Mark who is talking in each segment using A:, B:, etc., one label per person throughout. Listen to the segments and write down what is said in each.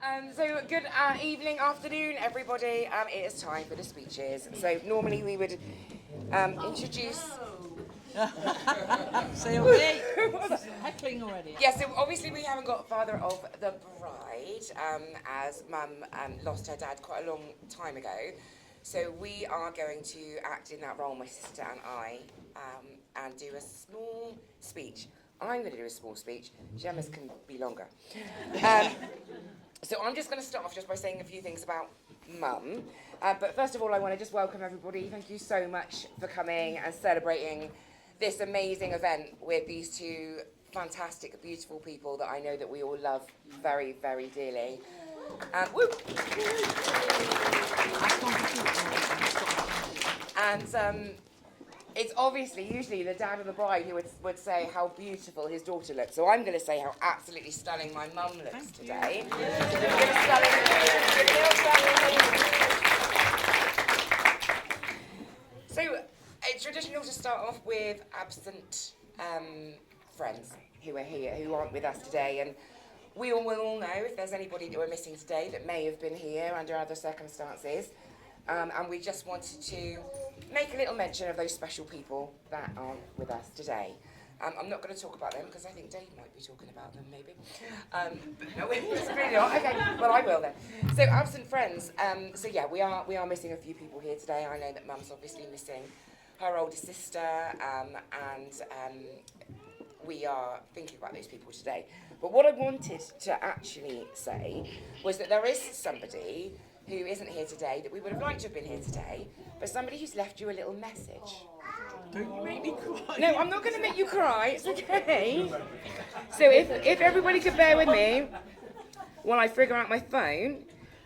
A: So good evening, afternoon, everybody. It is time for the speeches. So normally we would introduce.
B: Say away. Heckling already.
A: Yeah, so obviously we haven't got father of the bride, as Mum lost her dad quite a long time ago. So we are going to act in that role, my sister and I, and do a small speech. I'm going to do a small speech. Gemma's can be longer. So I'm just going to start off just by saying a few things about Mum. But first of all, I want to just welcome everybody. Thank you so much for coming and celebrating this amazing event with these two fantastic, beautiful people that I know that we all love very, very dearly. Woo! And it's obviously usually the dad of the bride who would say how beautiful his daughter looks. So I'm going to say how absolutely stunning my mum looks today. So it's traditional to start off with absent friends who are here, who aren't with us today. And we all will all know if there's anybody that we're missing today that may have been here under other circumstances. And we just wanted to make a little mention of those special people that aren't with us today. I'm not going to talk about them because I think Dave might be talking about them, maybe. But no, it's really not. Okay, well, I will then. So, absent friends. So yeah, we are missing a few people here today. I know that Mum's obviously missing her older sister, and we are thinking about those people today. But what I wanted to actually say was that there is somebody who isn't here today that we would have liked to have been here today, but somebody who's left you a little message.
B: Don't you make me cry.
A: No, I'm not going to make you cry. It's okay. So if everybody could bear with me while I figure out my phone,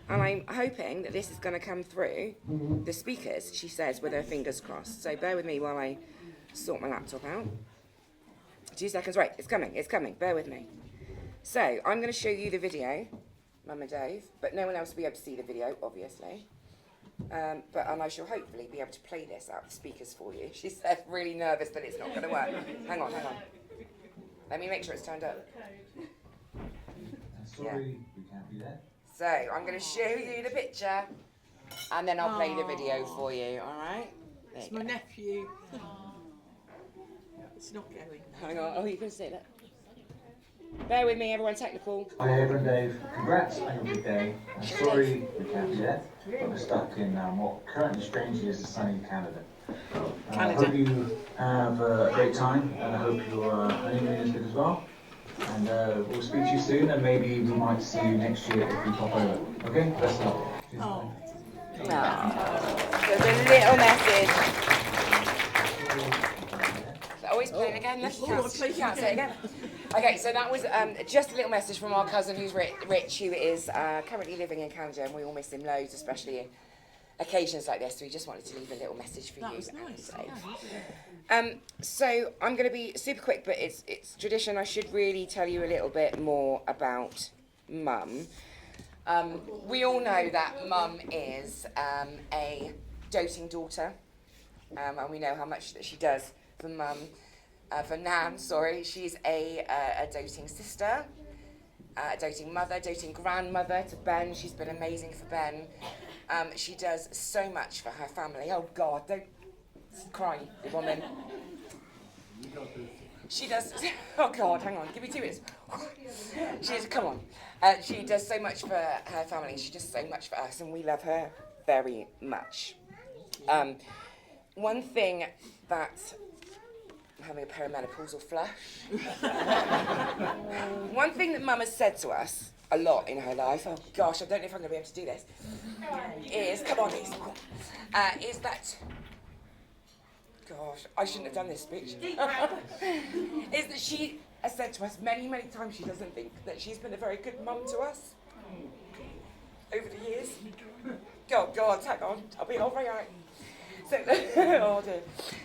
A: and I'm hoping that this is going to come through the speakers, she says, with her fingers crossed. So bear with me while I sort my laptop out. 2 seconds. Right, it's coming. Bear with me. So I'm going to show you the video, Mum and Dave, but no one else will be able to see the video, obviously. And I shall hopefully be able to play this out of the speakers for you. She said, really nervous that it's not going to work. Hang on. Let me make sure it's turned up.
C: Sorry, we can't be there.
A: So I'm going to show you the picture, and then I'll play the video for you. All right? There
B: It's
A: you
B: my
A: go.
B: nephew. It's not going.
A: Hang on. Oh, you can see that. Bear with me, everyone. Technical.
C: Hi, Ava and Dave. Congrats on your big day. Sorry, we can't be there, but we're stuck in what currently strangely is sunny Canada. I hope you have a great time, and I hope your honeymoon is good as well. And we'll speak to you soon, and maybe we might see you next year if we pop over. Okay? Best of luck. Cheers,
B: Oh.
C: bye.
A: There's a little message. So always play it again. Look, you can't say it again. Okay, so that was just a little message from our cousin who's Rich, who is currently living in Canada, and we all miss him loads, especially in occasions like this. So we just wanted to leave a little message for
B: That
A: you.
B: was nice.
A: So I'm going to be super quick, but it's tradition. I should really tell you a little bit more about Mum. We all know that Mum is a doting daughter, and we know how much that she does for Mum. For Nan, sorry, she's a doting sister, a doting mother, doting grandmother to Ben. She's been amazing for Ben. She does so much for her family. Oh God, don't cry, you woman. She does. Oh God, hang on, give me 2 minutes. Come on. She does so much for her family. She does so much for us, and we love her very much. One thing that having a perimenopausal flush. One thing that Mum has said to us a lot in her life, oh gosh, I don't know if I'm going to be able to do this, is, come on, Lisa, is that, gosh, I shouldn't have done this speech, is that she has said to us many, many times she doesn't think that she's been a very good mum to us over the years. Oh God, hang on, I'll be all right. So, oh dear.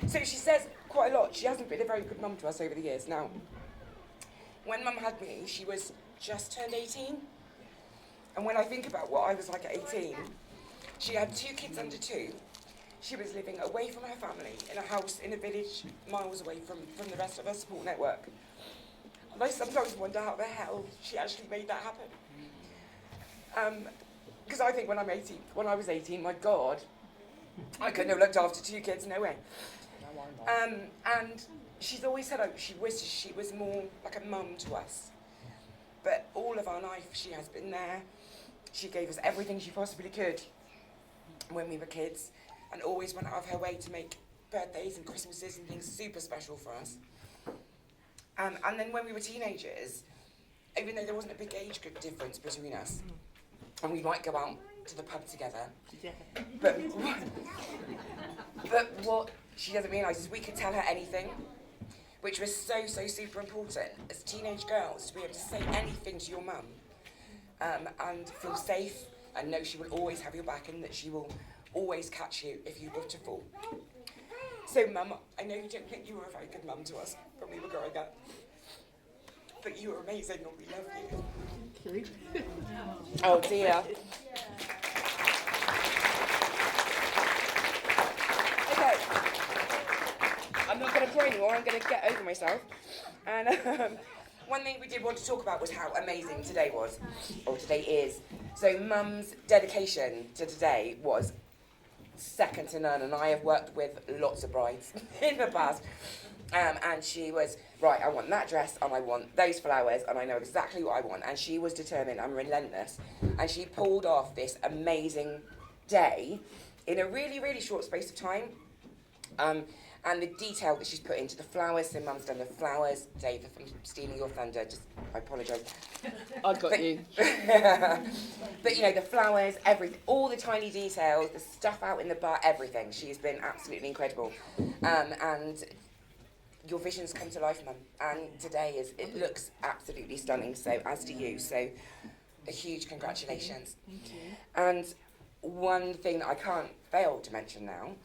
A: So she says quite a lot. She hasn't been a very good mum to us over the years. Now, when Mum had me, she was just turned 18. And when I think about what I was like at 18, she had 2 kids under 2. She was living away from her family in a house in a village miles away from the rest of her support network. And I sometimes wonder how the hell she actually made that happen. Because I think when I was 18, my God, I couldn't have looked after 2 kids, no way. And she's always said she wishes she was more like a mum to us. But all of our life, she has been there. She gave us everything she possibly could when we were kids, and always went out of her way to make birthdays and Christmases and things super special for us. And then when we were teenagers, even though there wasn't a big age group difference between us, and we might go out to the pub together, but what she doesn't realise is we could tell her anything, which was so super important as teenage girls, to be able to say anything to your mum, and feel safe and know she will always have your back and that she will always catch you if you were to fall. So Mum, I know you don't think you were a very good mum to us when we were growing up, but you were amazing and we love you. Oh dear. Okay. I'm not going to pray anymore, I'm going to get over myself. And one thing we did want to talk about was how amazing today was, or today is. So Mum's dedication to today was second to none, and I have worked with lots of brides in the past. And she was, right, I want that dress, and I want those flowers, and I know exactly what I want. And she was determined and relentless. And she pulled off this amazing day in a really short space of time. And the detail that she's put into the flowers, so Mum's done the flowers. Dave, if I'm stealing your thunder, I apologise.
B: I got you.
A: But you know, the flowers, everything, all the tiny details, the stuff out in the bar, everything. She's been absolutely incredible. And your visions come to life, Mum. And today it looks absolutely stunning, so as do you. So a huge congratulations.
B: Thank you.
A: And one thing that I can't fail to mention now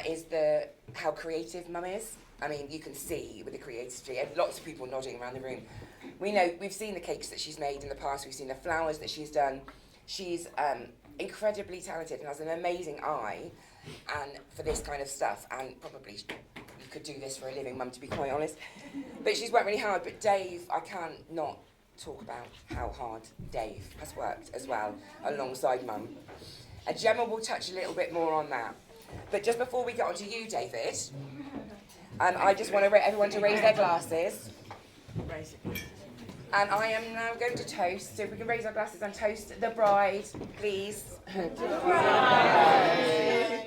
A: is how creative Mum is. I mean, you can see with the creativity, and lots of people nodding around the room. We've seen the cakes that she's made in the past, we've seen the flowers that she's done. She's incredibly talented and has an amazing eye and for this kind of stuff, and probably you could do this for a living, Mum, to be quite honest. But she's worked really hard. But Dave, I can't not talk about how hard Dave has worked as well, alongside Mum. And Gemma will touch a little bit more on that. But just before we get on to you, David, I just want everyone to raise their glasses. And I am now going to toast, so if we can raise our glasses and toast the bride, please. To the bride.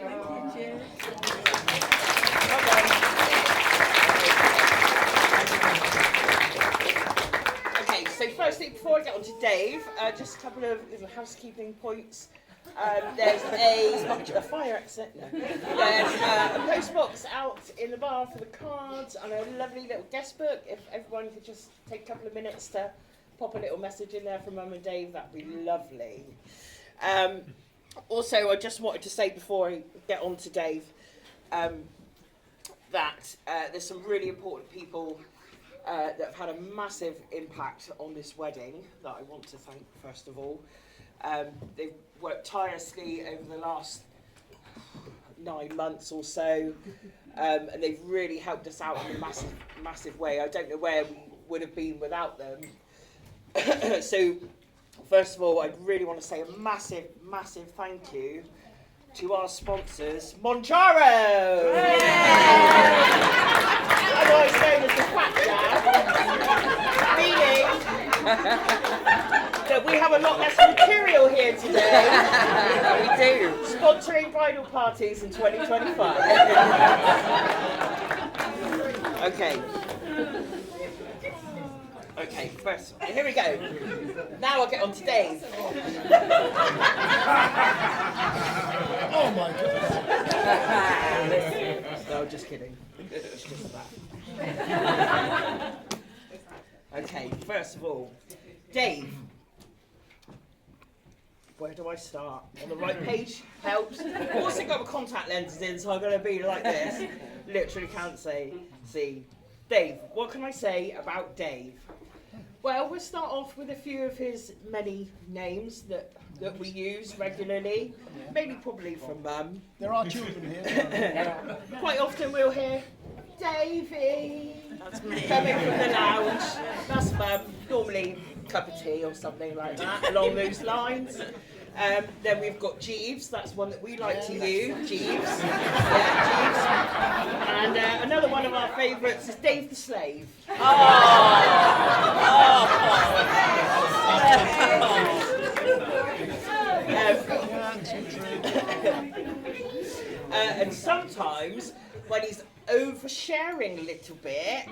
D: Okay, so firstly, before I get on to Dave, just a couple of little housekeeping points. There's a fire exit. No. There's a post box out in the bar for the cards and a lovely little guest book. If everyone could just take a couple of minutes to pop a little message in there from Mum and Dave, that'd be lovely. Also, I just wanted to say before I get on to Dave that there's some really important people that have had a massive impact on this wedding that I want to thank first of all. They've worked tirelessly over the last 9 months or so, and they've really helped us out in a massive way. I don't know where we would have been without them. So, first of all, I really want to say a massive thank you to our sponsors, Monjaro! Otherwise known as the Fat Jam. Meaning that we have a lot less material here today.
A: We do.
D: Sponsoring bridal parties in 2025. Okay, first, here we go. Now I'll get on to Dave.
E: Oh my goodness.
D: No, just kidding. It's just that. Okay, first of all, Dave. Where do I start? On the right page helps. I've also got my contact lenses in, so I'm going to be like this. Literally can't see. Dave, what can I say about Dave? Well, we'll start off with a few of his many names that we use regularly. Maybe probably from Mum.
E: There are children here.
D: Quite often we'll hear, Davey, that's me. Coming from the lounge. That's Mum. Normally cup of tea or something like that, along those lines. Then we've got Jeeves, that's one that we like to use, Jeeves. Yeah, Jeeves. And another one of our favourites is Dave the Slave. And sometimes, when he's oversharing a little bit,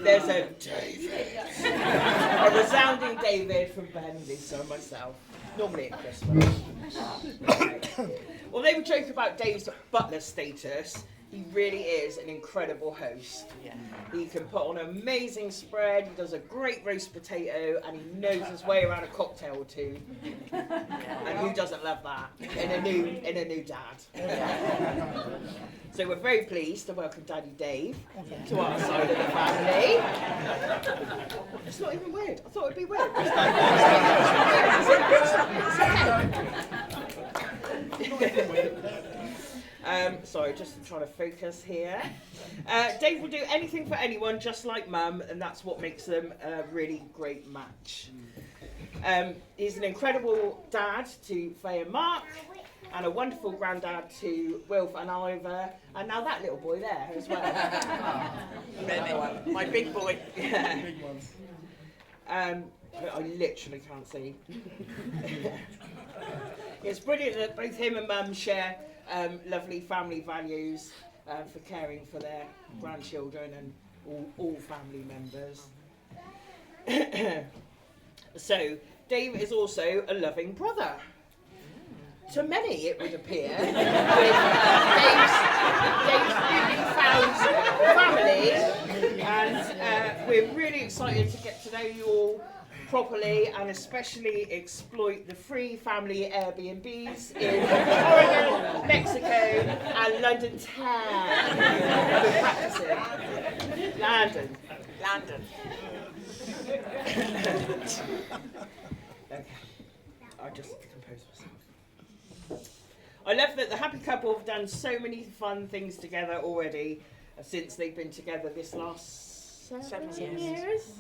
D: there's a David. A resounding David from Ben, Lisa and myself. Normally at Christmas. Well, they were joking about Dave's butler status. He really is an incredible host.
B: Yeah.
D: He can put on an amazing spread, he does a great roast potato, and he knows his way around a cocktail or two. And who doesn't love that in a new dad? So we're very pleased to welcome Daddy Dave to our side of the family. It's not even weird. I thought it'd be weird. Sorry, just trying to focus here. Dave will do anything for anyone, just like Mum, and that's what makes them a really great match. He's an incredible dad to Faye and Mark, and a wonderful granddad to Wilf and Ivor, and now that little boy there as well.
B: My big boy.
D: Yeah. I literally can't see. It's brilliant that both him and Mum share lovely family values for caring for their grandchildren and all family members. So, Dave is also a loving brother. To many, it would appear, with Dave's newly found family, and we're really excited to get to know you all properly and especially exploit the free family Airbnbs in Oregon, Mexico, and London town. We're practicing. London. Okay, I just composed myself. I love that the happy couple have done so many fun things together already since they've been together this last 17 years.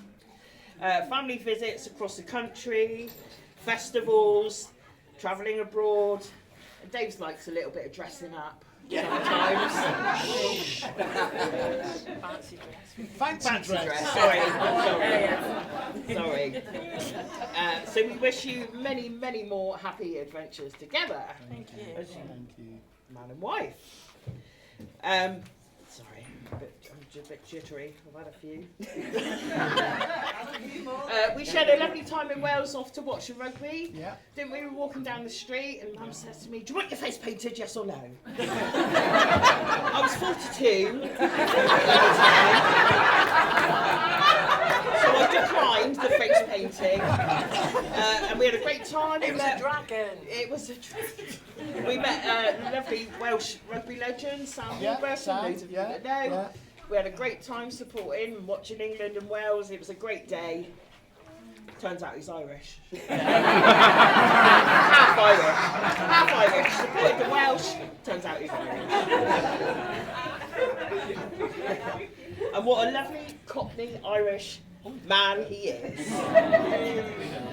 D: Family visits across the country, festivals, travelling abroad. Dave's likes a little bit of dressing up sometimes.
E: Fancy dress.
D: Sorry. So we wish you many, many more happy adventures together.
B: Thank you.
D: As
E: Thank you.
D: man and wife. Sorry, I'm just a bit jittery. I've had a few. We shared a lovely time in Wales off to watch the rugby.
E: Yeah.
D: Didn't we? We were walking down the street and Mum says to me, "Do you want your face painted, yes or no?" I was 42 at the time. So I declined the face painting. And we had a great time.
B: It was a dragon.
D: It was a dragon. We met lovely Welsh rugby legend, Sam
E: Yeah,
D: Warburton,
E: Sam,
D: those of you
E: yeah,
D: that know.
E: yeah.
D: We had a great time supporting and watching England and Wales. It was a great day. Turns out he's Irish. Half Irish. Supported the Welsh. Turns out he's Irish. And what a lovely Cockney Irish man he is.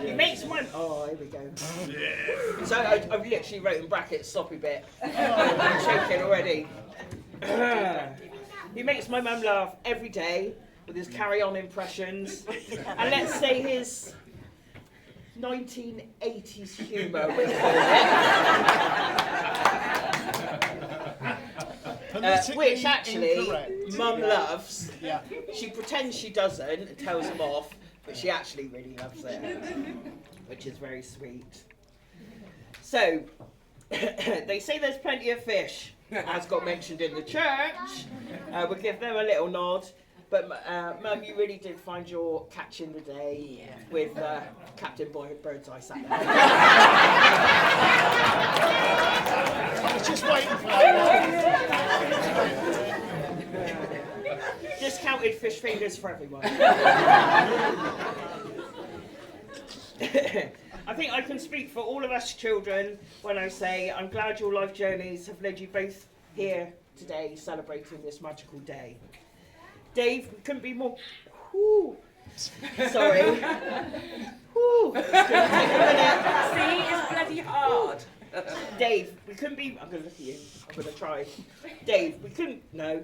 D: He makes my... Oh, here we go. So I've literally wrote in brackets, sloppy bit. I'm choking already. He makes my mum laugh every day with his carry-on impressions. And let's say his 1980s humour, we call it. Which actually
E: incorrect.
D: Mum loves.
E: Yeah.
D: She pretends she doesn't and tells him off, but she actually really loves it, which is very sweet. So, they say there's plenty of fish, as got mentioned in the church. We'll give them a little nod. But Mum, you really did find your catch in the day with Captain Birdseye sat there.
E: I was just waiting for that
D: Discounted fish fingers for everyone. I think I can speak for all of us children when I say I'm glad your life journeys have led you both here today celebrating this magical day. Dave, we couldn't be more... Sorry. we couldn't be. I'm going to look at you. I'm going to try. Dave, we couldn't. No.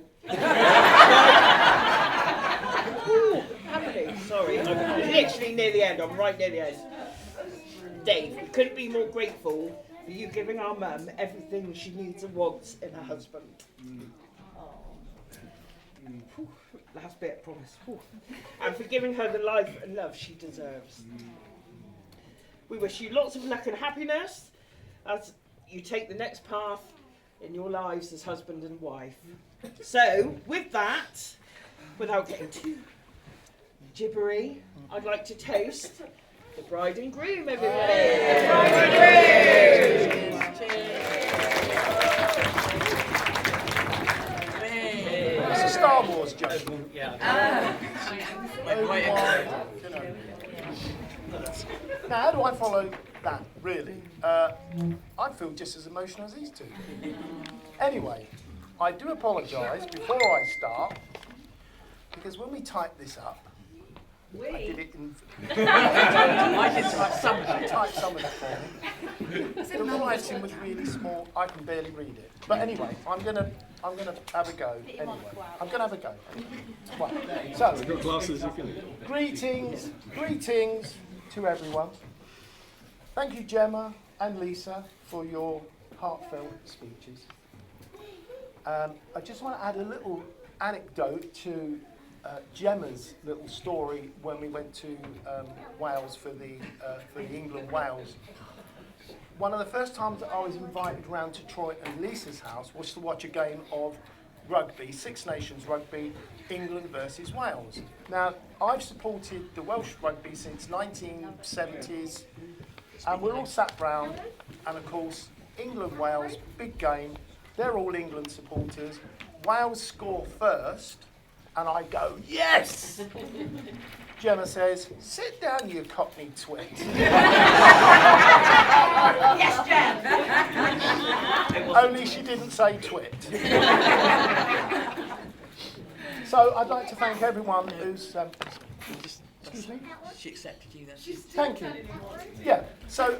D: Ooh, happening. Sorry, I'm literally near the end. I'm right near the end. Dave, we couldn't be more grateful for you giving our mum everything she needs and wants in her husband. Whew, last bit, promise. Whew. And for giving her the life and love she deserves. We wish you lots of luck and happiness as you take the next path in your lives as husband and wife. So, with that, without getting too gibbery, I'd like to toast the bride and groom, everybody. The bride and groom.
E: It's a Star Wars joke. Now, how do I follow that, really? I feel just as emotional as these two. Anyway, I do apologise before I start, because when we typed this up, I did it in... I did type some of it. Typed some of it for me. The writing was really small. I can barely read it. But anyway, I'm gonna have a go. Anyway, I'm gonna have a go. Right. So,
F: I've got glasses. You can.
E: greetings to everyone. Thank you, Gemma and Lisa, for your heartfelt speeches. I just want to add a little anecdote to Gemma's little story when we went to Wales for the England-Wales. One of the first times that I was invited round to Troy and Lisa's house was to watch a game of rugby, Six Nations rugby, England versus Wales. Now, I've supported the Welsh rugby since 1970s, and we're all sat round, and of course, England-Wales, big game, they're all England supporters. Wales score first, and I go, yes! Gemma says, sit down, you cockney twit.
A: Yes, Jen.
E: Only she didn't say twit. So I'd like to thank everyone who's... excuse me?
B: She accepted you then.
E: Thank you. Yeah, so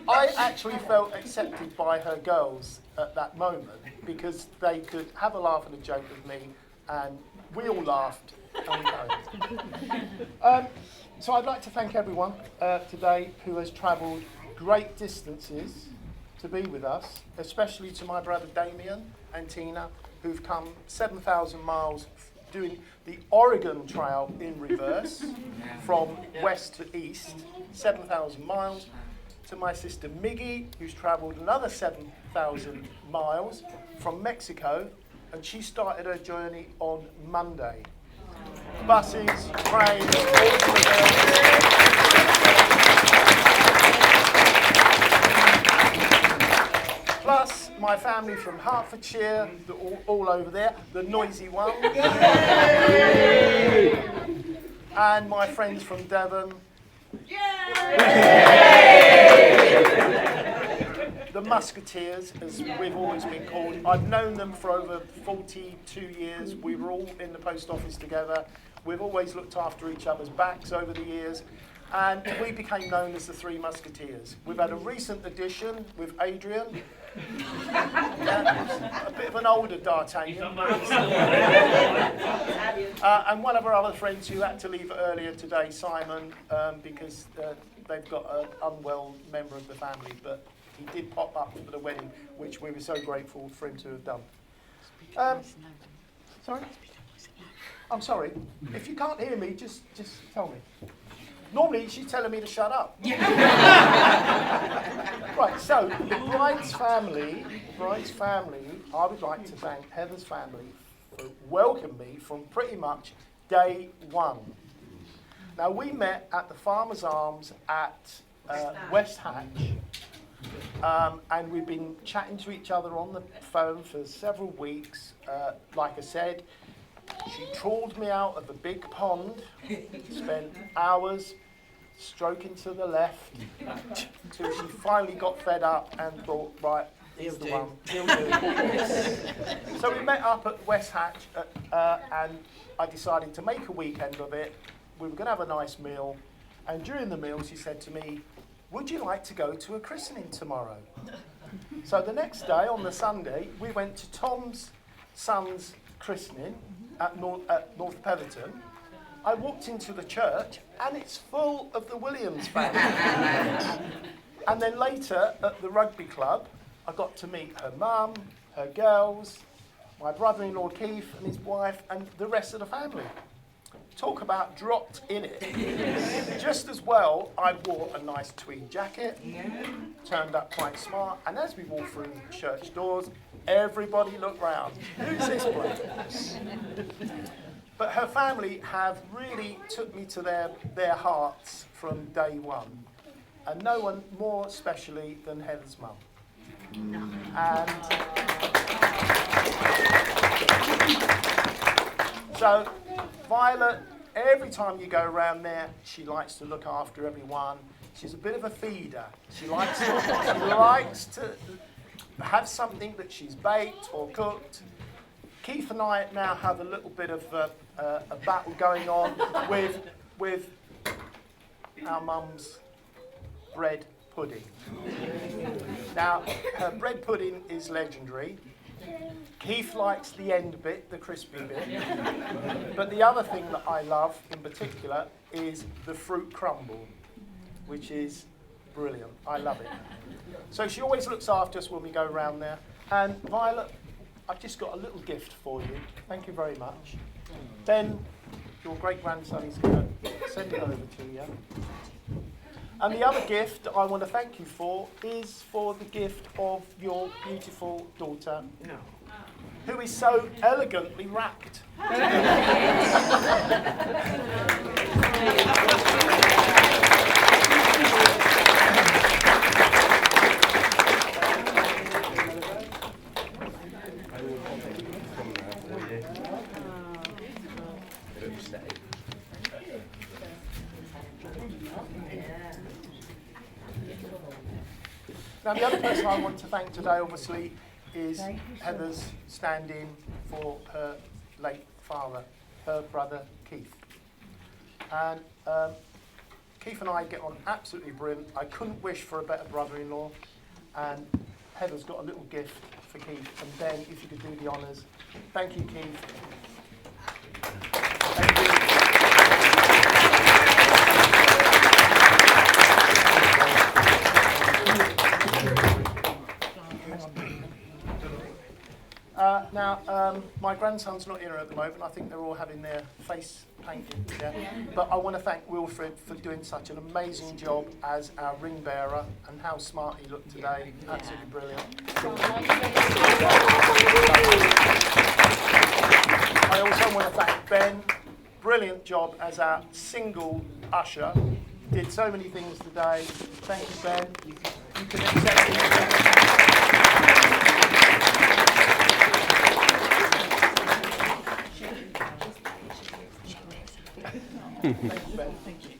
E: I actually felt accepted by her girls at that moment because they could have a laugh and a joke with me, and we all laughed and we go. So I'd like to thank everyone today who has travelled great distances to be with us, especially to my brother Damien and Tina, who've come 7,000 miles doing the Oregon Trail in reverse from west to east, 7,000 miles. To my sister Miggy, who's travelled another 7,000 miles from Mexico, and she started her journey on Monday. Buses, trains, automobiles. Plus, my family from Hertfordshire, all over there, the noisy ones. And my friends from Devon. The Musketeers, as we've always been called. I've known them for over 42 years. We were all in the post office together. We've always looked after each other's backs over the years. And we became known as the Three Musketeers. We've had a recent addition with Adrian. A bit of an older D'Artagnan. And one of our other friends who had to leave earlier today, Simon, because they've got an unwell member of the family. But he did pop up for the wedding, which we were so grateful for him to have done. Sorry? I'm sorry. If you can't hear me, just tell me. Normally, she's telling me to shut up. Right, so the bride's family, I would like to thank Heather's family for welcoming me from pretty much day one. Now, we met at the Farmer's Arms at West Hatch, and we've been chatting to each other on the phone for several weeks. Like I said, she trawled me out of a big pond, spent hours stroking to the left, until she finally got fed up and thought, right, here's the one, he'll do. So we met up at West Hatch, and I decided to make a weekend of it. We were going to have a nice meal, and during the meal she said to me, would you like to go to a christening tomorrow? So the next day, on the Sunday, we went to Tom's son's christening at North Petherton. I walked into the church and it's full of the Williams family. And then later at the rugby club, I got to meet her mum, her girls, my brother-in-law Keith and his wife, and the rest of the family. Talk about dropped in it. Just as well, I wore a nice tweed jacket, turned up quite smart, and as we walked through the church doors, everybody looked round. Who's this bloke? But her family have really took me to their hearts from day one. And no one more specially than Heather's mum. And so Violet, every time you go around there, she likes to look after everyone. She's a bit of a feeder. She likes to have something that she's baked or cooked. Keith and I now have a little bit of a battle going on with our mum's bread pudding. Now, her bread pudding is legendary. Keith likes the end bit, the crispy bit. But the other thing that I love in particular is the fruit crumble, which is brilliant. I love it. So she always looks after us when we go around there. And Violet, I've just got a little gift for you. Thank you very much. Ben, your great-grandson, is going to send it over to you. And the other gift I want to thank you for is for the gift of your beautiful daughter, who is so elegantly wrapped. Now, the other person I want to thank today, obviously, is Heather's stand-in for her late father, her brother Keith. And Keith and I get on absolutely brilliant. I couldn't wish for a better brother-in-law. And Heather's got a little gift for Keith. And Ben, if you could do the honours. Thank you, Keith. Thank you. Now, my grandson's not here at the moment. I think they're all having their face painted. Yeah? But I want to thank Wilfred for doing such an amazing job as our ring bearer, and how smart he looked today. Absolutely brilliant. I also want to thank Ben. Brilliant job as our single usher. Did so many things today. Thank you, Ben. You can accept it. Thank you, Ben. Thank you.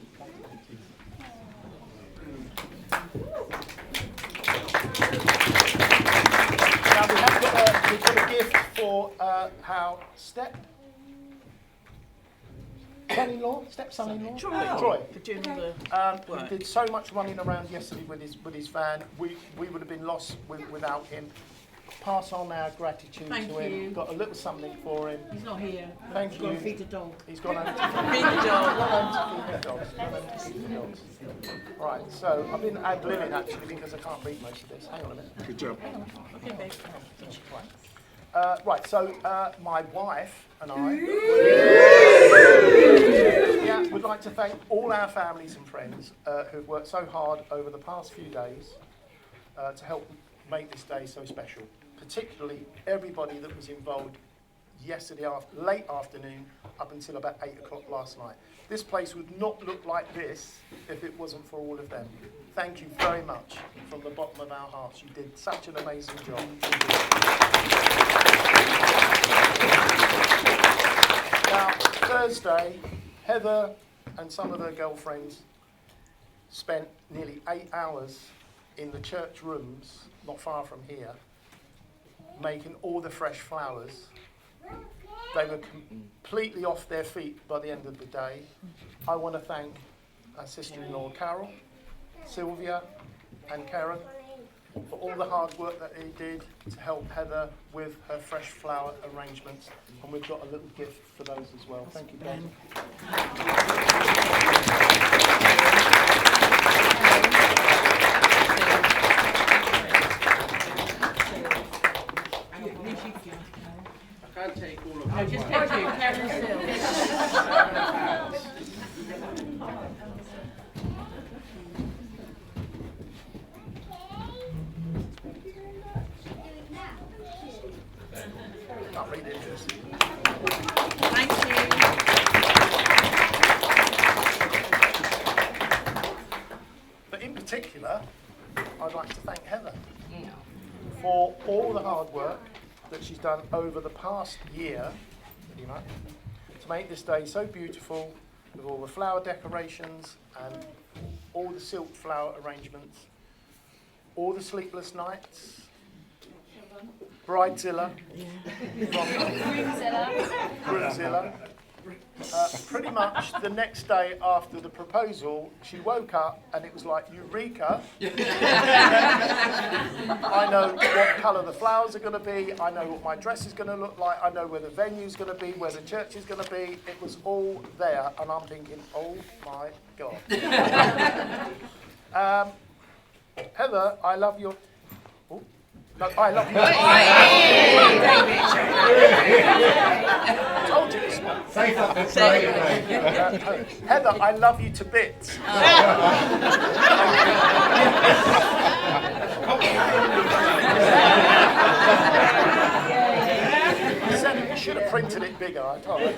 E: Now we've got a gift for our step-son-in-law, Troy.
B: For doing all the
E: He did so much running around yesterday with his van. We would have been lost without him. Pass on our gratitude
B: Thank
E: to him.
B: you.
E: Got a little something for him.
B: He's not here.
E: Thank
B: He's got
E: you.
B: to feed the dog.
E: He's gone home to
B: Feed the dog.
E: feed the dogs. Right, so I've been ad-libbing actually because I can't read most of this. Hang on a minute.
F: Good job.
B: Okay, babe.
E: Right, so my wife and I would like to thank all our families and friends who've worked so hard over the past few days to help make this day so special. Particularly everybody that was involved yesterday late afternoon up until about 8 o'clock last night. This place would not look like this if it wasn't for all of them. Thank you very much from the bottom of our hearts. You did such an amazing job. Now, Thursday, Heather and some of her girlfriends spent nearly 8 hours in the church rooms, not far from here, making all the fresh flowers. They were completely off their feet by the end of the day. I want to thank our sister-in-law Carol Sylvia and Karen for all the hard work that he did to help Heather with her fresh flower arrangements. And we've got a little gift for those as well. Thank you, Ben.
F: I can't take all of them.
B: No, just take two. Karen Still.
E: Not really interesting.
B: Thank you.
E: But in particular, I'd like to thank Heather for all the hard work that she's done over the past year, pretty much, to make this day so beautiful with all the flower decorations and all the silk flower arrangements, all the sleepless nights, Bridezilla, Groomzilla. Pretty much the next day after the proposal, she woke up and it was like, Eureka! I know what colour the flowers are going to be, I know what my dress is going to look like, I know where the venue's going to be, where the church is going to be. It was all there, and I'm thinking, oh my God. Heather, I love your... Oh, no, I love you. I told you this one.
F: Say something straight away.
E: Heather, I love you to bits. You should have printed it bigger. I told you.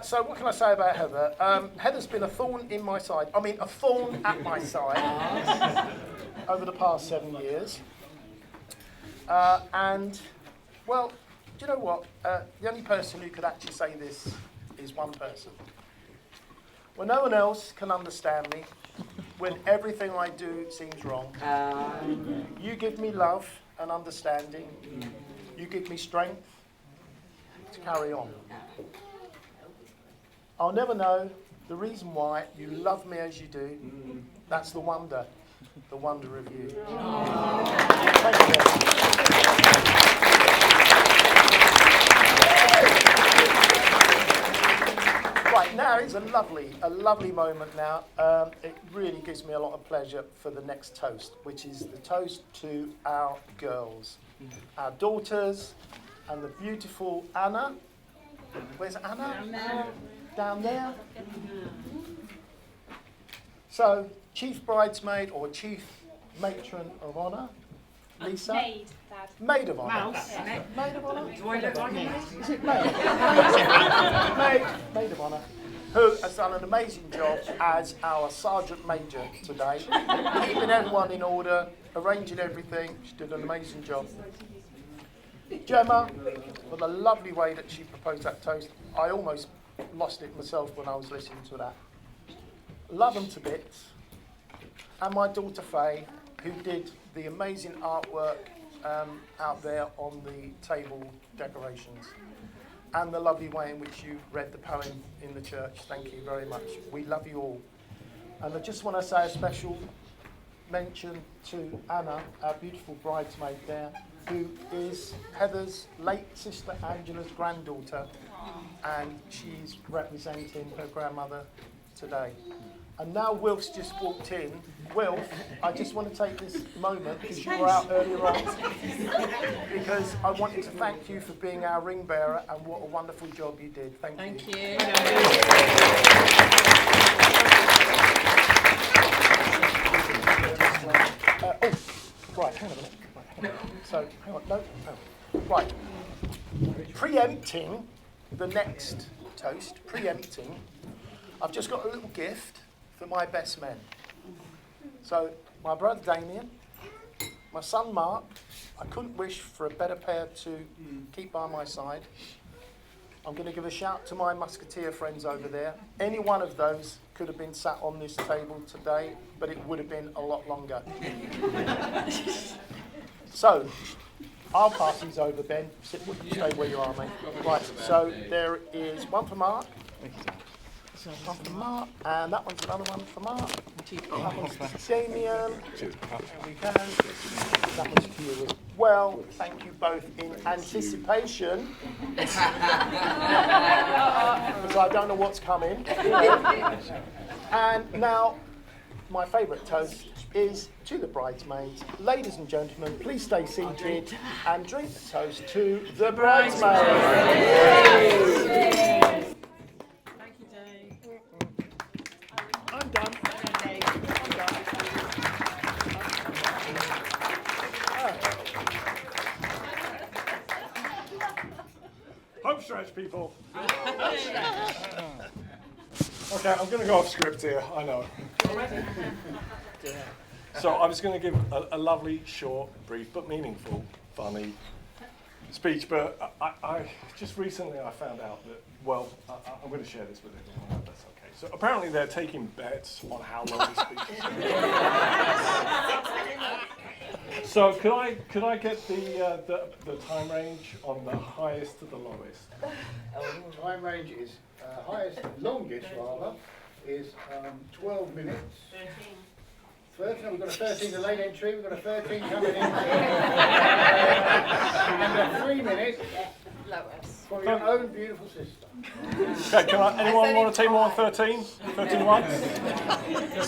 E: So what can I say about Heather? Heather's been a thorn in my side. I mean, a thorn at my side over the past 7 years. And, well, do you know what? The only person who could actually say this is one person. When no one else can understand me, when everything I do seems wrong, you give me love and understanding. You give me strength to carry on. I'll never know the reason why you love me as you do. That's the wonder of you. Thank you. Right, now is a lovely moment now. It really gives me a lot of pleasure for the next toast, which is the toast to our girls, our daughters, and the beautiful Anna. Where's Anna? Down there. So, chief bridesmaid or chief matron of honour, Lisa.
G: Maid, Dad.
E: Maid of honour.
B: Mouse.
E: Maid of honour.
A: Do I look like a maid?
E: Is it maid? Maid of honour, who has done an amazing job as our sergeant major today, keeping everyone in order, arranging everything. She did an amazing job. Gemma, for the lovely way that she proposed that toast. I almost lost it myself when I was listening to that. Love them to bits. And my daughter Faye, who did the amazing artwork out there on the table decorations. And the lovely way in which you read the poem in the church. Thank you very much. We love you all. And I just want to say a special mention to Anna, our beautiful bridesmaid there, who is Heather's late sister Angela's granddaughter, and she's representing her grandmother today. And now Wilf's just walked in. Wilf, I just want to take this moment, because you were out earlier on, because I wanted to thank you for being our ring bearer, and what a wonderful job you did. Thank you.
B: you.
E: Right, hang on a minute. So, hang on, no. Right. Preempting the next toast, I've just got a little gift for my best men. So, my brother Damien, my son Mark, I couldn't wish for a better pair to keep by my side. I'm going to give a shout to my musketeer friends over there. Any one of those could have been sat on this table today, but it would have been a lot longer. So, I'll pass these over, Ben. Stay where you are, mate. Right, so there is one for Mark. One for Mark, and that one's another one for Mark. That one's for Damien. There we go. That one's for you as well. Thank you both in anticipation. Because I don't know what's coming. And now, my favourite toast is to the bridesmaids. Ladies and gentlemen, please stay seated and drink the toast to the bridesmaids.
B: Thank you, Dave.
E: I'm done.
G: Home stretch, people. Okay, I'm going to go off script here, I know. So I was going to give a lovely, short, brief, but meaningful, funny speech, but I just recently I found out that, well, I'm going to share this with everyone, I hope that's okay. So apparently they're taking bets on how long the speech is going to be. So could I get the time range on the highest to the lowest?
H: Time range is longest rather, is 12 minutes. 13, we've got a 13, the late entry, we've got a 13 coming in. And a 3 minutes for your own beautiful sister.
G: Okay, anyone want to take more than 13? 13 once?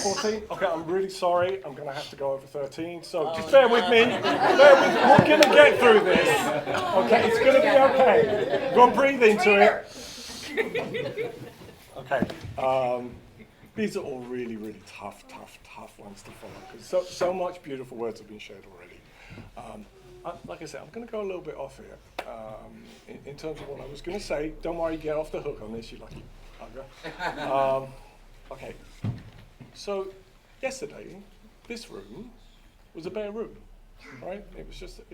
G: 14? Okay, I'm really sorry. I'm going to have to go over 13. So just bear with me. We're going to get through this. Okay, it's going to be okay. Go and breathe into it. Okay. These are all really, really tough ones to follow because so much beautiful words have been shared already. Like I said, I'm going to go a little bit off here in terms of what I was going to say. Don't worry, get off the hook on this, you lucky bugger. Okay, so yesterday, this room was a bare room, right? It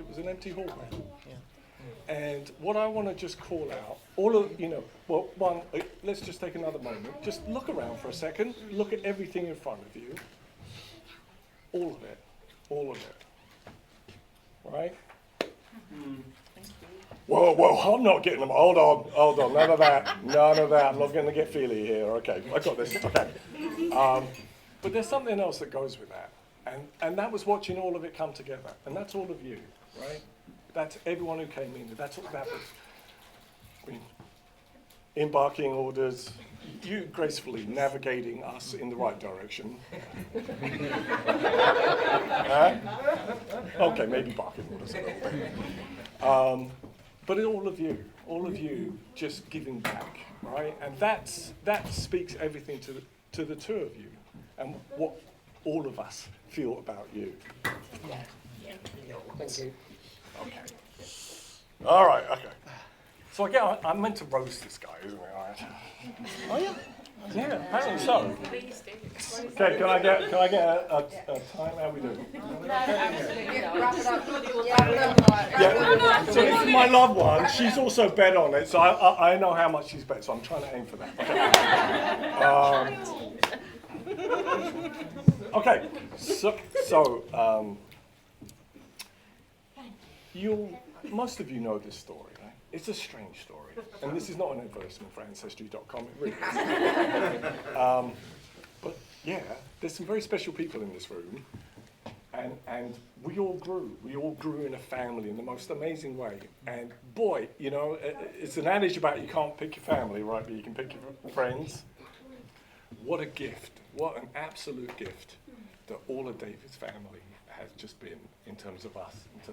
G: was an empty hallway. And what I want to just call out, let's just take another moment. Just look around for a second. Look at everything in front of you. All of it. Right? Whoa, I'm not getting them. Hold on. None of that. I'm not going to get feely here. Okay, I got this. Okay. But there's something else that goes with that. And that was watching all of it come together. And that's all of you, right? That's everyone who came in. That's what that was. I mean, embarking orders, you gracefully navigating us in the right direction. Okay, maybe barking orders a little bit. But all of you just giving back, right? And that speaks everything to the two of you and what all of us feel about you.
D: Thank you.
G: Okay. All right, okay. So again, I'm meant to roast this guy, isn't it? Right? Oh yeah? Yeah, apparently so. Okay, can I get a time? How we doing? Yeah. So this is my loved one. She's also bet on it, so I know how much she's bet, so I'm trying to aim for that. Okay. Most of you know this story, right? It's a strange story, and this is not an advertisement for Ancestry.com. It really isn't. But yeah, there's some very special people in this room, and we all grew. We all grew in a family in the most amazing way. And boy, it's an adage about you can't pick your family, right? But you can pick your friends. What a gift! What an absolute gift that all of David's family has just been in terms of us, the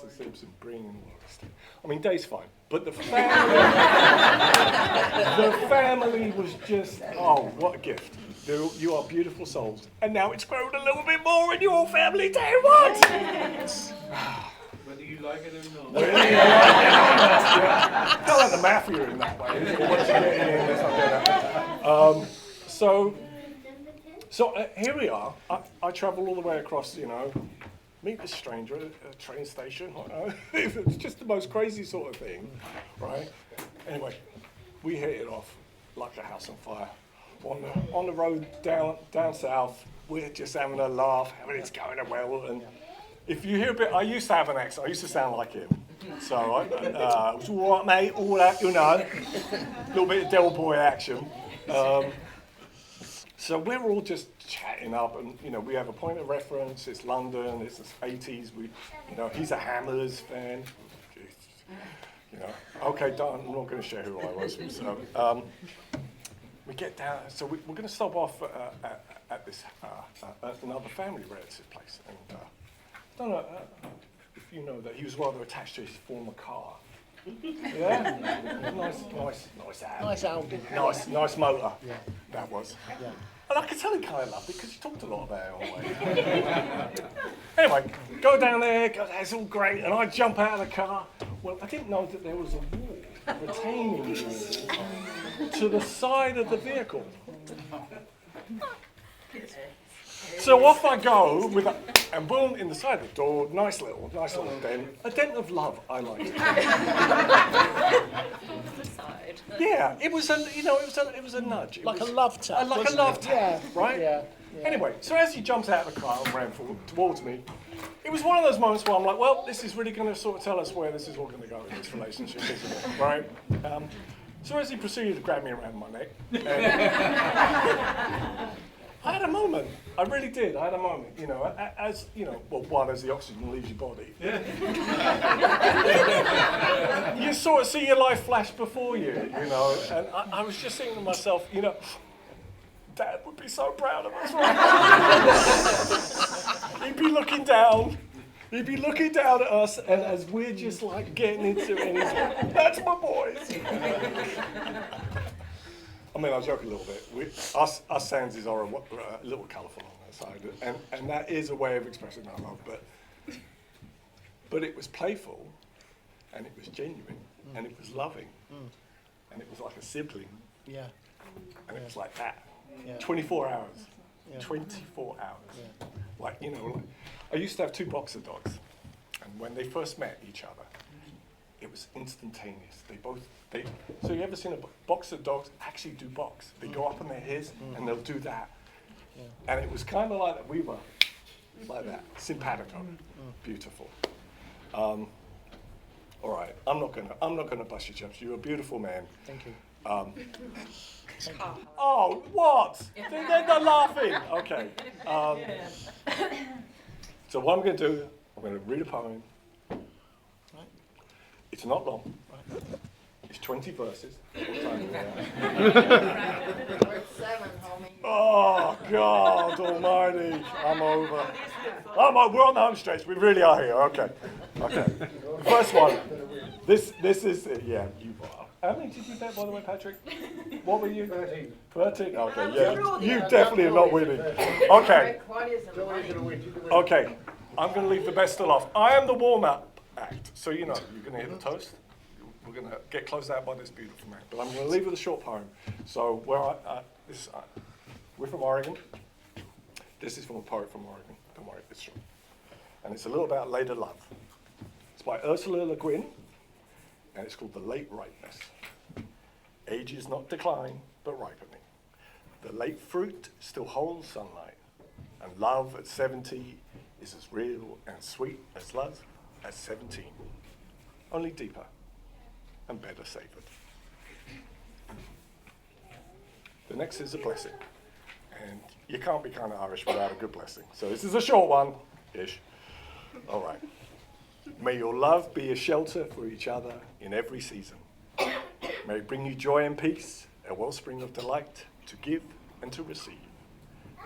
G: Simpson bringing all of this stuff. I mean, Dave's fine, but the family was just, oh, what a gift. You are beautiful souls. And now it's grown a little bit more in your family too, what?
F: Whether you like it or not.
G: Don't let the mafia in that way. So here we are. I travel all the way across, meet this stranger at a train station. It's just the most crazy sort of thing, right? Anyway, we hit it off like a house on fire. On the road down south, we're just having a laugh, everything's going well. And if you hear a bit, I used to have an accent. I used to sound like him. So it was all right, mate, all that, a little bit of Del Boy action. So we're all just chatting up, and we have a point of reference. It's London. It's the 80s. He's a Hammers fan. Okay, done. I'm not going to share who I was. So we get down. So we're going to stop off at this at another family relative place, and I don't know if you know that he was rather attached to his former car. Yeah, nice Audi. Nice motor. Yeah. That was. Yeah. And I could tell he kind of loved it because he talked a lot about it all the way. Anyway, go down there, it's all great, and I jump out of the car. Well, I didn't know that there was a wall, retaining wall, to the side of the vehicle. So off I go and boom, in the side of the door, nice little dent. A dent of love, I like it. Yeah, it was a nudge.
E: Like a love tap.
G: Like a love tap, right?
E: Yeah.
G: Anyway, so as he jumps out of the car and ran towards me, it was one of those moments where I'm like, well, this is really going to sort of tell us where this is all going to go in this relationship, isn't it? Right? So as he proceeded to grab me around my neck, I had a moment. I really did. I had a moment. One, as the oxygen leaves your body. Yeah. You sort of see your life flash before you, And I was just thinking to myself, Dad would be so proud of us, right? He'd be looking down. He'd be looking down at us, and as we're just like getting into it, and he's like, that's my boys. I mean, I joke a little bit. Us Sansies are a little colourful on that side, and that is a way of expressing our love. But it was playful, and it was genuine, and it was loving, and it was like a sibling.
E: Yeah.
G: And it was like that.
E: Yeah.
G: 24 hours.
E: Yeah.
G: 24 hours.
E: Yeah.
G: I used to have 2 boxer dogs, and when they first met each other, it was instantaneous. So you ever seen a boxer dogs actually do box? They go up on their ears and they'll do that. Yeah. And it was kind of like that. We were like that, simpatico, beautiful. All right, I'm not gonna bust your chops. You're a beautiful man.
E: Thank you.
G: Oh, what? They're laughing. Okay. So what I'm going to do, I'm going to read a poem. Right. It's not long. Right. It's 20 verses. What time is that?
I: 7, homie.
G: Oh, God almighty. I'm over. We're on the home stretch. We really are here. Okay. The first one. This is it. Yeah, you are. How many did you bet, by the way, Patrick? What were you?
H: 13.
G: 13? Okay, yeah. You definitely are not winning. Okay. Okay. I'm going to leave the best till off. I am the warm-up act. So, you're going to hear the toast. We're going to get closed out by this beautiful man. But I'm going to leave with a short poem. So, we're from Oregon. This is from a poet from Oregon. Don't worry, it's short. And it's a little about later love. It's by Ursula Le Guin. And it's called The Late Ripeness. Age is not decline, but ripening. The late fruit still holds sunlight, and love at 70 is as real and sweet as love at 17, only deeper and better savored. The next is a blessing, and you can't be kind of Irish without a good blessing. So this is a short one-ish. All right. May your love be a shelter for each other in every season. May it bring you joy and peace, a wellspring of delight to give and to receive.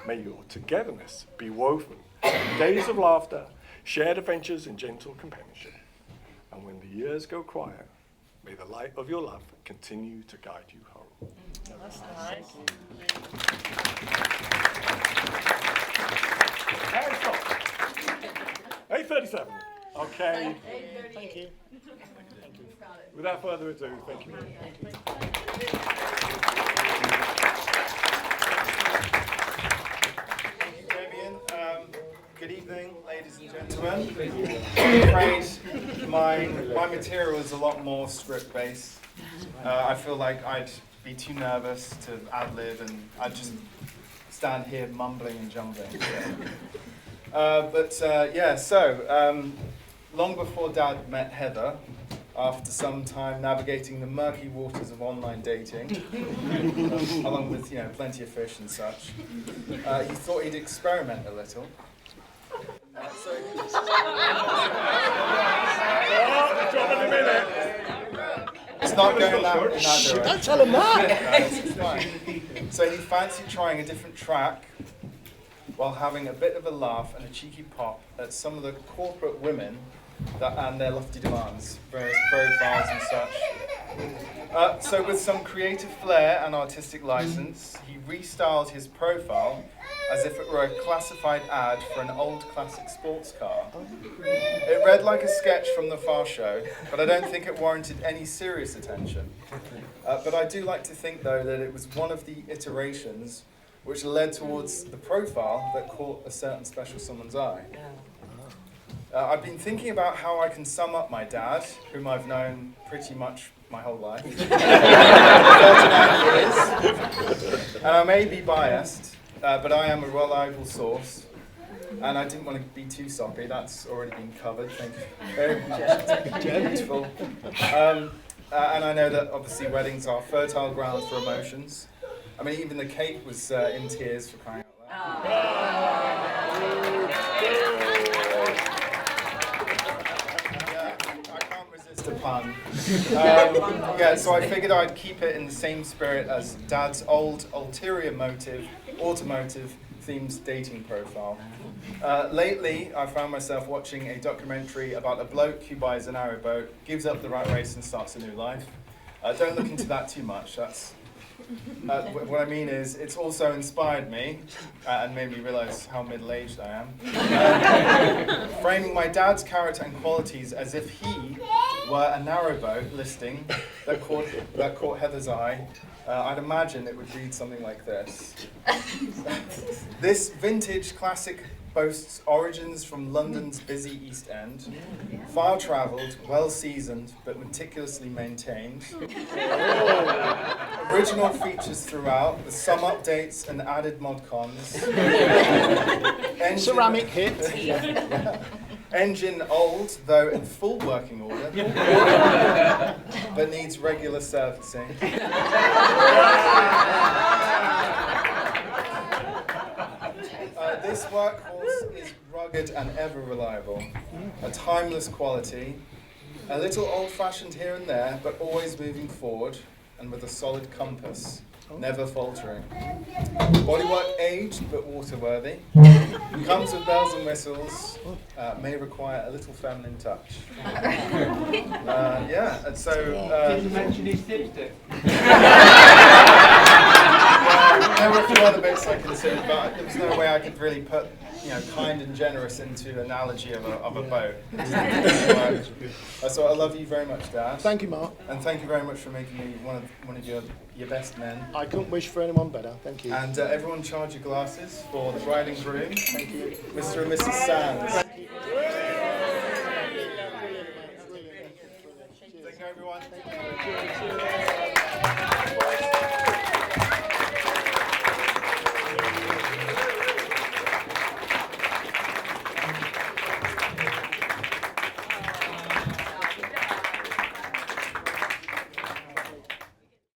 G: May your togetherness be woven in days of laughter, shared adventures and gentle companionship. And when the years go quiet, may the light of your love continue to guide you home.
B: That's nice.
G: And stop. 8:37. Okay.
E: Thank you.
G: Without further ado, thank you.
F: Damien, good evening, ladies and gentlemen. I'm afraid my material is a lot more script-based. I feel like I'd be too nervous to ad-lib, and I'd just stand here mumbling and jumbling. So long before Dad met Heather, after some time navigating the murky waters of online dating, along with plenty of fish and such, he thought he'd experiment a little. It's not going in that direction.
E: Don't tell him that.
F: It's fine. So he fancied trying a different track while having a bit of a laugh and a cheeky pop at some of the corporate women and their lofty demands, various profiles and such. So with some creative flair and artistic license, he restyled his profile as if it were a classified ad for an old classic sports car. It read like a sketch from The Far Show, but I don't think it warranted any serious attention. But I do like to think, though, that it was one of the iterations which led towards the profile that caught a certain special someone's eye. I've been thinking about how I can sum up my dad, whom I've known pretty much my whole life, 39 years, and I may be biased, but I am a reliable source, and I didn't want to be too soppy. That's already been covered. Thank you very much. Beautiful. And I know that obviously weddings are fertile grounds for emotions. I mean, even the cake was in tears, for crying out loud. I can't resist a pun. So I figured I'd keep it in the same spirit as Dad's old ulterior motive, automotive themed dating profile. Lately, I found myself watching a documentary about a bloke who buys an arrowboat, gives up the rat race and starts a new life. Don't look into that too much. What I mean is, it's also inspired me and made me realise how middle-aged I am. Framing my dad's character and qualities as if he were a narrowboat listing that caught Heather's eye, I'd imagine it would read something like this. This vintage classic boasts origins from London's busy East End, far-travelled, well-seasoned, but meticulously maintained. Original features throughout, with some updates and added mod cons.
E: Ceramic hit.
F: Engine old, though in full working order, but needs regular servicing. This workhorse is rugged and ever reliable, a timeless quality, a little old-fashioned here and there, but always moving forward, and with a solid compass, never faltering. Bodywork aged but waterworthy, comes with bells and whistles, may require a little feminine touch. And so...
H: Did you mention his dipstick?
F: There were a few other bits I considered, but there was no way I could really put, kind and generous into an analogy of a boat. So I love you very much, Dad.
E: Thank you, Mark.
F: And thank you very much for making me one of your best men.
E: I couldn't wish for anyone better. Thank you.
F: And everyone charge your glasses for the bride and groom.
E: Thank you.
F: Mr. and Mrs. Sands.